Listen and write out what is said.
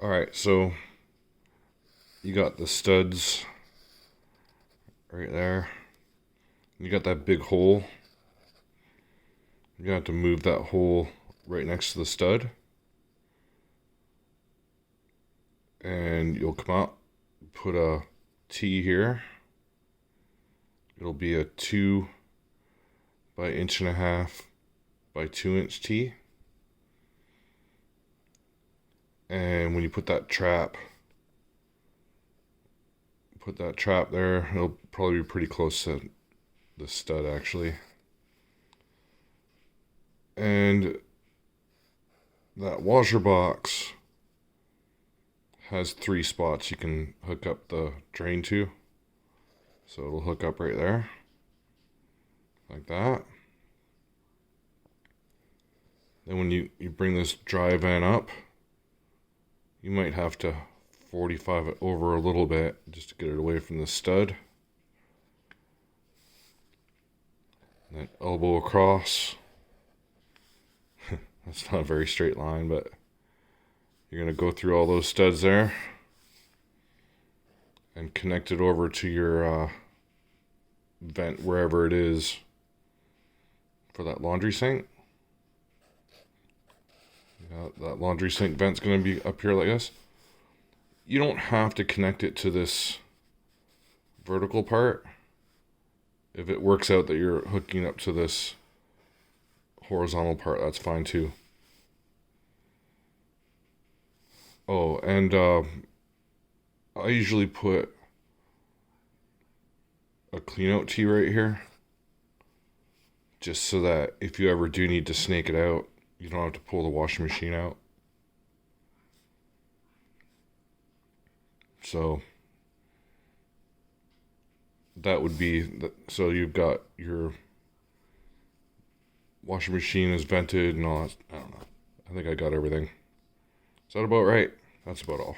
Alright, so you got the studs right there. You got that big hole. You have to move that hole right next to the stud. And you'll come out, put a T here. It'll be a 2 by 1.5 by 2-inch T. And when you put that trap there, it'll probably be pretty close to the stud actually. And that washer box has 3 spots you can hook up the drain to. So it'll hook up right there, like that. Then when you bring this dry vent up, you might have to 45 it over a little bit just to get it away from the stud. And then elbow across. That's not a very straight line, but you're going to go through all those studs there and connect it over to your vent wherever it is for that laundry sink. That laundry sink vent's going to be up here like this. You don't have to connect it to this vertical part. If it works out that you're hooking up to this horizontal part, that's fine too. Oh, and I usually put a clean out tee right here, just so that if you ever do need to snake it out, you don't have to pull the washing machine out. So that would be so you've got your washing machine is vented and all that. I don't know. I think I got everything. Is that about right? That's about all.